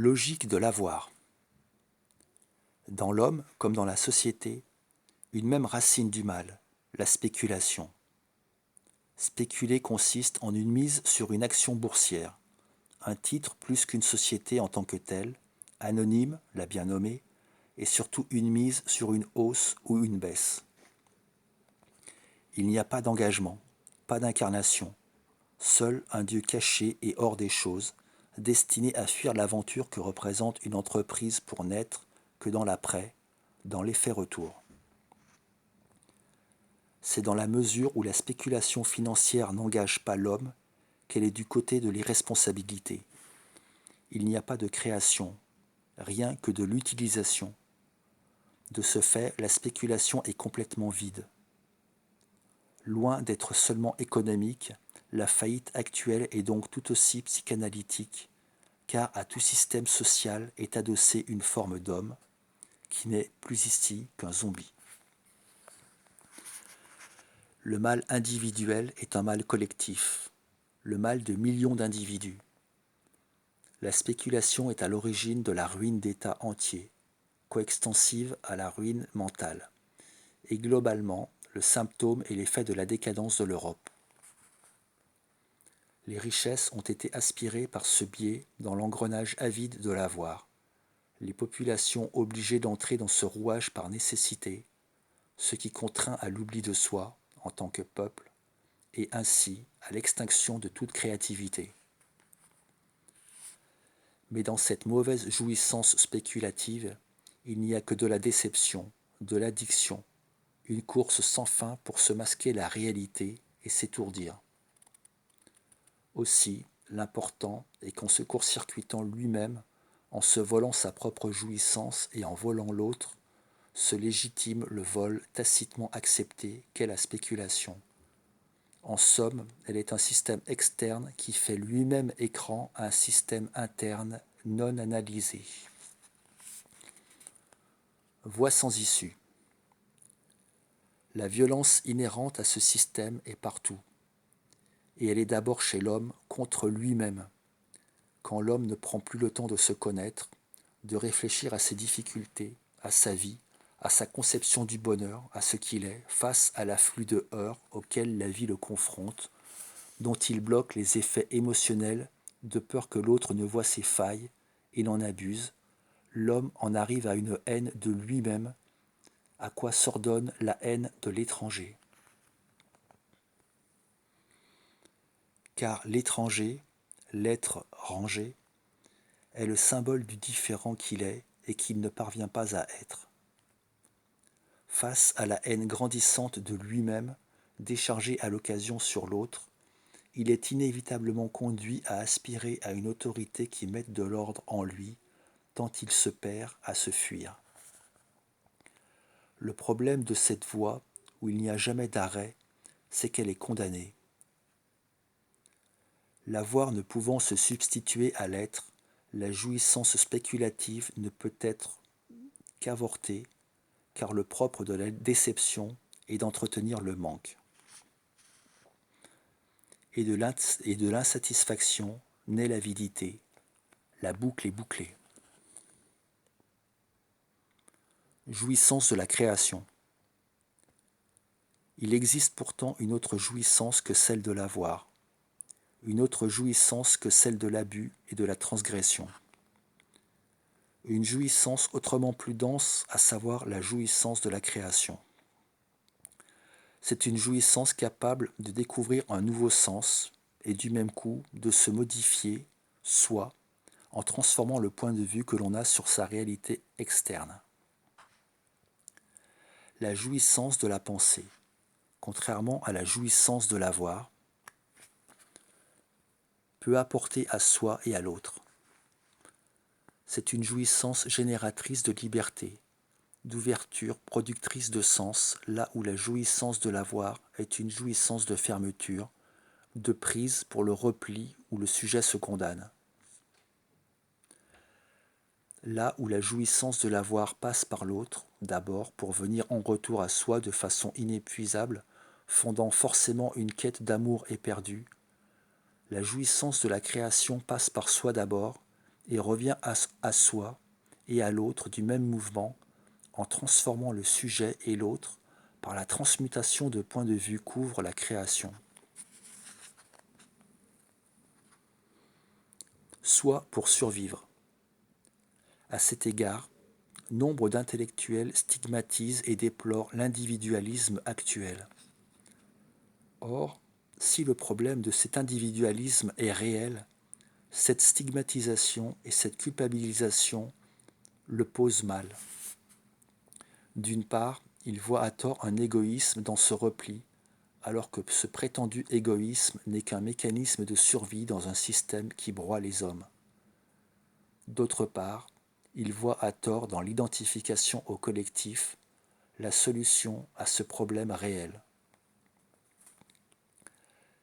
Logique de l'avoir. Dans l'homme comme dans la société, une même racine du mal, la spéculation. Spéculer consiste en une mise sur une action boursière, un titre plus qu'une société en tant que telle, anonyme, la bien nommée, et surtout une mise sur une hausse ou une baisse. Il n'y a pas d'engagement, pas d'incarnation, seul un Dieu caché et hors des choses, destiné à fuir l'aventure que représente une entreprise pour n'être que dans l'après, dans l'effet retour. C'est dans la mesure où la spéculation financière n'engage pas l'homme qu'elle est du côté de l'irresponsabilité. Il n'y a pas de création, rien que de l'utilisation. De ce fait, la spéculation est complètement vide. Loin d'être seulement économique, la faillite actuelle est donc tout aussi psychanalytique, car à tout système social est adossée une forme d'homme, qui n'est plus ici qu'un zombie. Le mal individuel est un mal collectif, le mal de millions d'individus. La spéculation est à l'origine de la ruine d'États entiers, coextensive à la ruine mentale, et globalement, le symptôme est l'effet de la décadence de l'Europe. Les richesses ont été aspirées par ce biais dans l'engrenage avide de l'avoir, les populations obligées d'entrer dans ce rouage par nécessité, ce qui contraint à l'oubli de soi, en tant que peuple, et ainsi à l'extinction de toute créativité. Mais dans cette mauvaise jouissance spéculative, il n'y a que de la déception, de l'addiction, une course sans fin pour se masquer la réalité et s'étourdir. Aussi, l'important est qu'en se court-circuitant lui-même, en se volant sa propre jouissance et en volant l'autre, se légitime le vol tacitement accepté qu'est la spéculation. En somme, elle est un système externe qui fait lui-même écran à un système interne non analysé. Voie sans issue. La violence inhérente à ce système est partout. Et elle est d'abord chez l'homme contre lui-même, quand l'homme ne prend plus le temps de se connaître, de réfléchir à ses difficultés, à sa vie, à sa conception du bonheur, à ce qu'il est, face à l'afflux de heurts auxquels la vie le confronte, dont il bloque les effets émotionnels de peur que l'autre ne voie ses failles et n'en abuse, l'homme en arrive à une haine de lui-même, à quoi s'ordonne la haine de l'étranger. Car l'étranger, l'être rangé, est le symbole du différent qu'il est et qu'il ne parvient pas à être. Face à la haine grandissante de lui-même, déchargée à l'occasion sur l'autre, il est inévitablement conduit à aspirer à une autorité qui mette de l'ordre en lui, tant il se perd à se fuir. Le problème de cette voie, où il n'y a jamais d'arrêt, c'est qu'elle est condamnée. L'avoir ne pouvant se substituer à l'être, la jouissance spéculative ne peut être qu'avortée, car le propre de la déception est d'entretenir le manque. Et de l'insatisfaction naît l'avidité, la boucle est bouclée. Jouissance de la création. Il existe pourtant une autre jouissance que celle de l'avoir, une autre jouissance que celle de l'abus et de la transgression. Une jouissance autrement plus dense, à savoir la jouissance de la création. C'est une jouissance capable de découvrir un nouveau sens et du même coup de se modifier, soi, en transformant le point de vue que l'on a sur sa réalité externe. La jouissance de la pensée, contrairement à la jouissance de l'avoir, peut apporter à soi et à l'autre. C'est une jouissance génératrice de liberté, d'ouverture, productrice de sens, là où la jouissance de l'avoir est une jouissance de fermeture, de prise pour le repli où le sujet se condamne. Là où la jouissance de l'avoir passe par l'autre, d'abord pour venir en retour à soi de façon inépuisable, fondant forcément une quête d'amour éperdu, la jouissance de la création passe par soi d'abord et revient à soi et à l'autre du même mouvement en transformant le sujet et l'autre par la transmutation de points de vue qu'ouvre la création. Soit pour survivre. À cet égard, nombre d'intellectuels stigmatisent et déplorent l'individualisme actuel. Or, si le problème de cet individualisme est réel, cette stigmatisation et cette culpabilisation le posent mal. D'une part, ils voient à tort un égoïsme dans ce repli, alors que ce prétendu égoïsme n'est qu'un mécanisme de survie dans un système qui broie les hommes. D'autre part, ils voient à tort dans l'identification au collectif la solution à ce problème réel.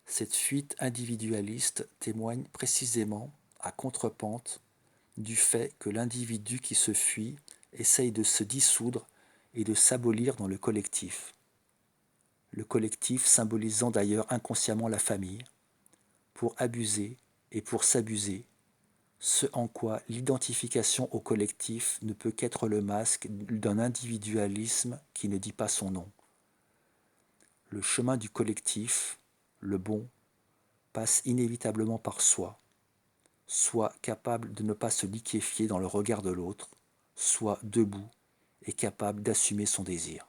Cette fuite individualiste témoigne précisément, à contrepente, du fait que l'individu qui se fuit essaye de se dissoudre et de s'abolir dans le collectif. Le collectif symbolisant d'ailleurs inconsciemment la famille, pour abuser et pour s'abuser, ce en quoi l'identification au collectif ne peut qu'être le masque d'un individualisme qui ne dit pas son nom. Le chemin du collectif, le bon, passe inévitablement par soi, soit capable de ne pas se liquéfier dans le regard de l'autre, soit debout et capable d'assumer son désir.